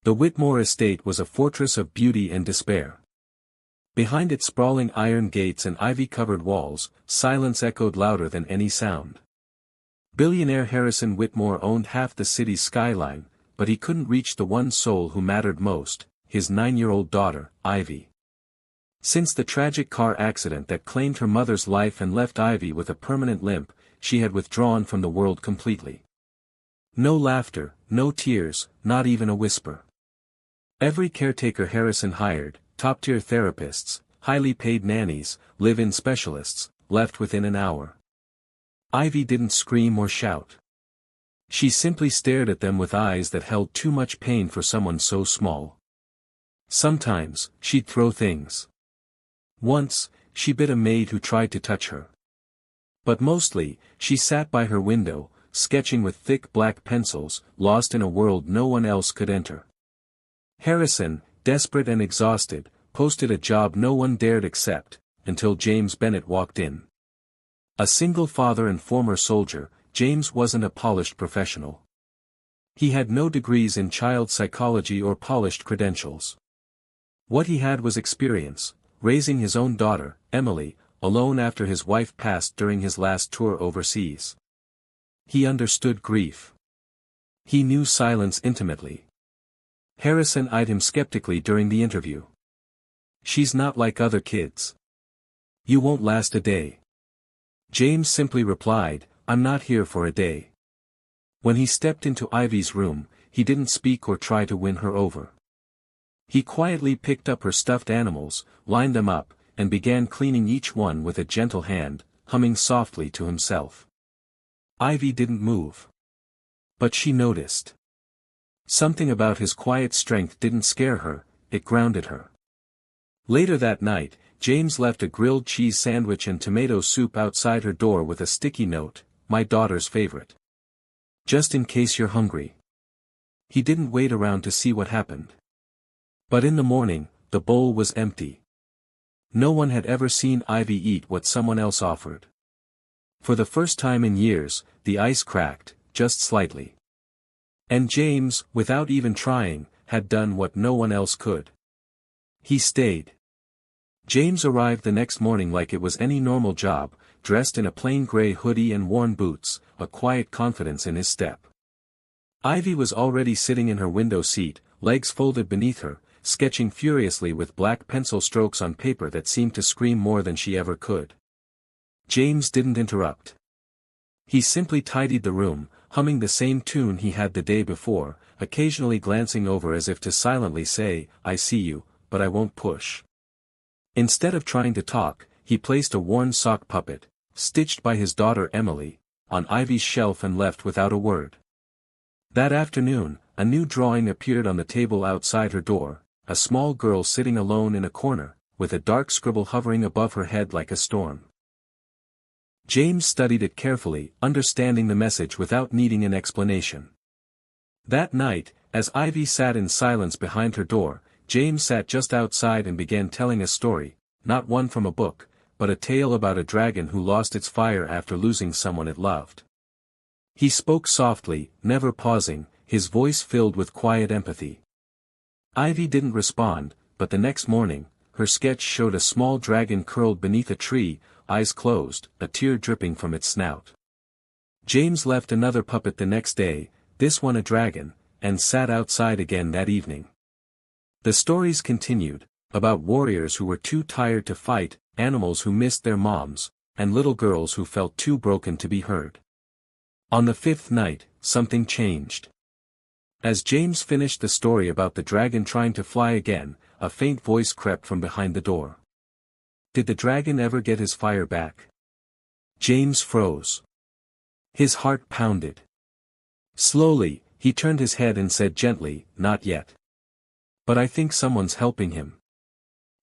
The Whitmore estate was a fortress of beauty and despair. Behind its sprawling iron gates and ivy-covered walls, silence echoed louder than any sound. Billionaire Harrison Whitmore owned half the city's skyline, but he couldn't reach the one soul who mattered most, his 9-year-old daughter, Ivy. Since the tragic car accident that claimed her mother's life and left Ivy with a permanent limp, she had withdrawn from the world completely. No laughter, no tears, not even a whisper. Every caretaker Harrison hired, top-tier therapists, highly paid nannies, live-in specialists, left within an hour. Ivy didn't scream or shout. She simply stared at them with eyes that held too much pain for someone so small. Sometimes, she'd throw things. Once, she bit a maid who tried to touch her. But mostly, she sat by her window, sketching with thick black pencils, lost in a world no one else could enter. Harrison, desperate and exhausted, posted a job no one dared accept, until James Bennett walked in. A single father and former soldier, James wasn't a polished professional. He had no degrees in child psychology or polished credentials. What he had was experience, raising his own daughter, Emily, alone after his wife passed during his last tour overseas. He understood grief. He knew silence intimately. Harrison eyed him skeptically during the interview. "She's not like other kids. You won't last a day." James simply replied, "I'm not here for a day." When he stepped into Ivy's room, he didn't speak or try to win her over. He quietly picked up her stuffed animals, lined them up, and began cleaning each one with a gentle hand, humming softly to himself. Ivy didn't move. But she noticed. Something about his quiet strength didn't scare her, it grounded her. Later that night, James left a grilled cheese sandwich and tomato soup outside her door with a sticky note, "My daughter's favorite. Just in case you're hungry." He didn't wait around to see what happened. But in the morning, the bowl was empty. No one had ever seen Ivy eat what someone else offered. For the first time in years, the ice cracked, just slightly. And James, without even trying, had done what no one else could. He stayed. James arrived the next morning like it was any normal job, dressed in a plain gray hoodie and worn boots, a quiet confidence in his step. Ivy was already sitting in her window seat, legs folded beneath her, sketching furiously with black pencil strokes on paper that seemed to scream more than she ever could. James didn't interrupt. He simply tidied the room, humming the same tune he had the day before, occasionally glancing over as if to silently say, "I see you, but I won't push." Instead of trying to talk, he placed a worn sock puppet, stitched by his daughter Emily, on Ivy's shelf and left without a word. That afternoon, a new drawing appeared on the table outside her door, a small girl sitting alone in a corner, with a dark scribble hovering above her head like a storm. James studied it carefully, understanding the message without needing an explanation. That night, as Ivy sat in silence behind her door, James sat just outside and began telling a story, not one from a book, but a tale about a dragon who lost its fire after losing someone it loved. He spoke softly, never pausing, his voice filled with quiet empathy. Ivy didn't respond, but the next morning, her sketch showed a small dragon curled beneath a tree, eyes closed, a tear dripping from its snout. James left another puppet the next day, this one a dragon, and sat outside again that evening. The stories continued, about warriors who were too tired to fight, animals who missed their moms, and little girls who felt too broken to be heard. On the fifth night, something changed. As James finished the story about the dragon trying to fly again, a faint voice crept from behind the door. Did the dragon ever get his fire back? James froze. His heart pounded. Slowly, he turned his head and said gently, "Not yet. But I think someone's helping him."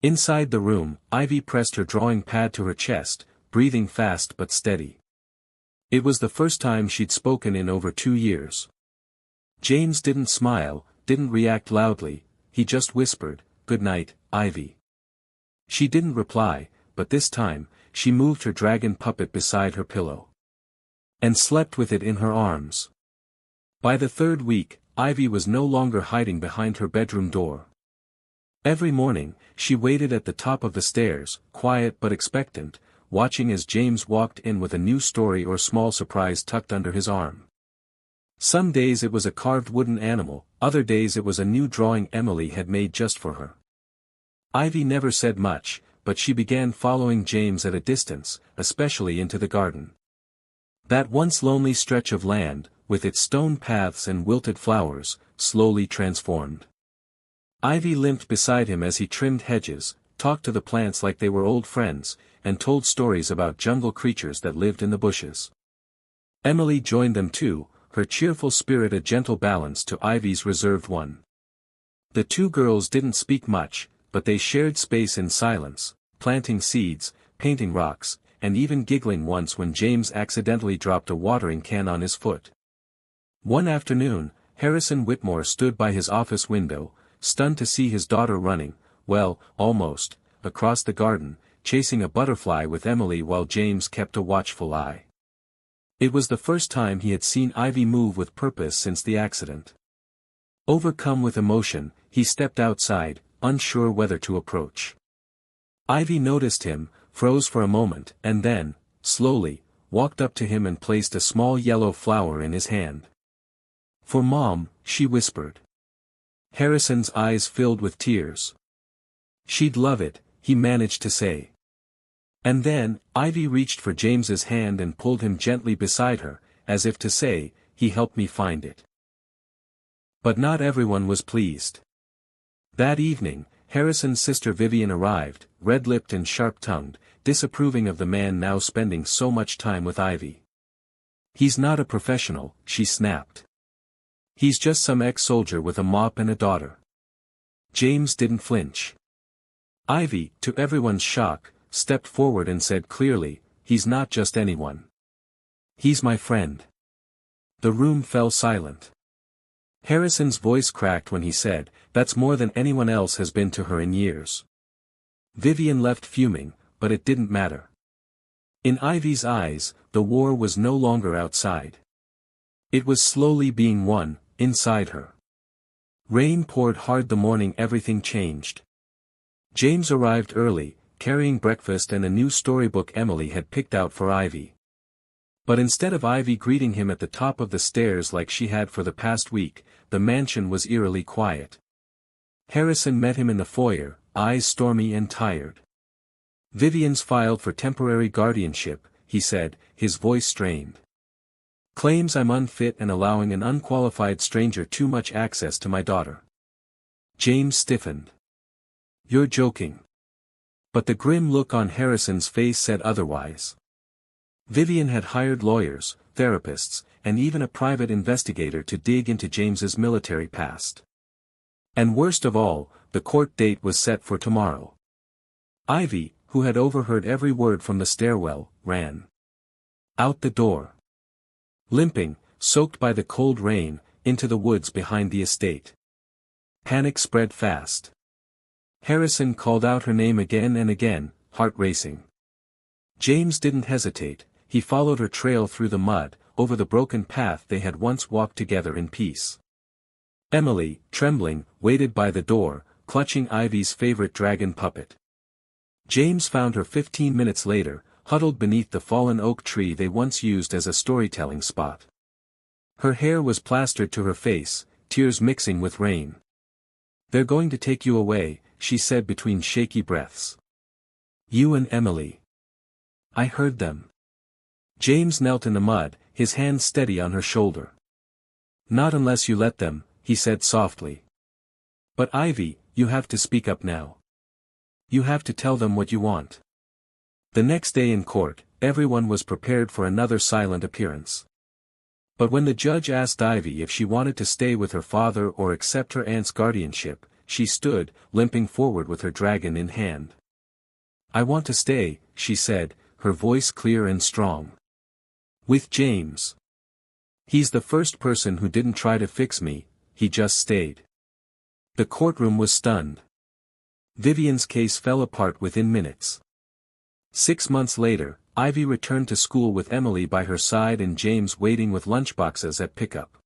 Inside the room, Ivy pressed her drawing pad to her chest, breathing fast but steady. It was the first time she'd spoken in over 2 years. James didn't smile, didn't react loudly, he just whispered, "Good night, Ivy." She didn't reply, but this time, she moved her dragon puppet beside her pillow. And slept with it in her arms. By the third week, Ivy was no longer hiding behind her bedroom door. Every morning, she waited at the top of the stairs, quiet but expectant, watching as James walked in with a new story or small surprise tucked under his arm. Some days it was a carved wooden animal, other days it was a new drawing Emily had made just for her. Ivy never said much, but she began following James at a distance, especially into the garden. That once lonely stretch of land, with its stone paths and wilted flowers, slowly transformed. Ivy limped beside him as he trimmed hedges, talked to the plants like they were old friends, and told stories about jungle creatures that lived in the bushes. Emily joined them too, her cheerful spirit a gentle balance to Ivy's reserved one. The two girls didn't speak much, but they shared space in silence, planting seeds, painting rocks, and even giggling once when James accidentally dropped a watering can on his foot. One afternoon, Harrison Whitmore stood by his office window, stunned to see his daughter running, well, almost, across the garden, chasing a butterfly with Emily while James kept a watchful eye. It was the first time he had seen Ivy move with purpose since the accident. Overcome with emotion, he stepped outside, unsure whether to approach. Ivy noticed him, froze for a moment, and then, slowly, walked up to him and placed a small yellow flower in his hand. "For Mom," she whispered. Harrison's eyes filled with tears. "She'd love it," he managed to say. And then, Ivy reached for James's hand and pulled him gently beside her, as if to say, "He helped me find it." But not everyone was pleased. That evening, Harrison's sister Vivian arrived, red-lipped and sharp-tongued, disapproving of the man now spending so much time with Ivy. "He's not a professional," she snapped. "He's just some ex-soldier with a mop and a daughter." James didn't flinch. Ivy, to everyone's shock, stepped forward and said clearly, "He's not just anyone. He's my friend." The room fell silent. Harrison's voice cracked when he said, "That's more than anyone else has been to her in years." Vivian left fuming, but it didn't matter. In Ivy's eyes, the war was no longer outside. It was slowly being won, inside her. Rain poured hard the morning everything changed. James arrived early, carrying breakfast and a new storybook Emily had picked out for Ivy. But instead of Ivy greeting him at the top of the stairs like she had for the past week, the mansion was eerily quiet. Harrison met him in the foyer, eyes stormy and tired. "Vivian's filed for temporary guardianship," he said, his voice strained. "Claims I'm unfit and allowing an unqualified stranger too much access to my daughter." James stiffened. "You're joking." But the grim look on Harrison's face said otherwise. Vivian had hired lawyers, therapists, and even a private investigator to dig into James's military past. And worst of all, the court date was set for tomorrow. Ivy, who had overheard every word from the stairwell, ran out the door. Limping, soaked by the cold rain, into the woods behind the estate. Panic spread fast. Harrison called out her name again and again, heart racing. James didn't hesitate, he followed her trail through the mud, over the broken path they had once walked together in peace. Emily, trembling, waited by the door, clutching Ivy's favorite dragon puppet. James found her 15 minutes later, huddled beneath the fallen oak tree they once used as a storytelling spot. Her hair was plastered to her face, tears mixing with rain. "They're going to take you away," she said between shaky breaths. "You and Emily." "I heard them." James knelt in the mud, his hand steady on her shoulder. "Not unless you let them," he said softly. "But Ivy, you have to speak up now. You have to tell them what you want." The next day in court, everyone was prepared for another silent appearance. But when the judge asked Ivy if she wanted to stay with her father or accept her aunt's guardianship, she stood, limping forward with her dragon in hand. "I want to stay," she said, her voice clear and strong. "With James. He's the first person who didn't try to fix me, he just stayed." The courtroom was stunned. Vivian's case fell apart within minutes. 6 months later, Ivy returned to school with Emily by her side and James waiting with lunchboxes at pickup.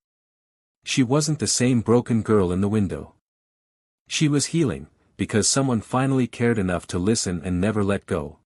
She wasn't the same broken girl in the window. She was healing, because someone finally cared enough to listen and never let go.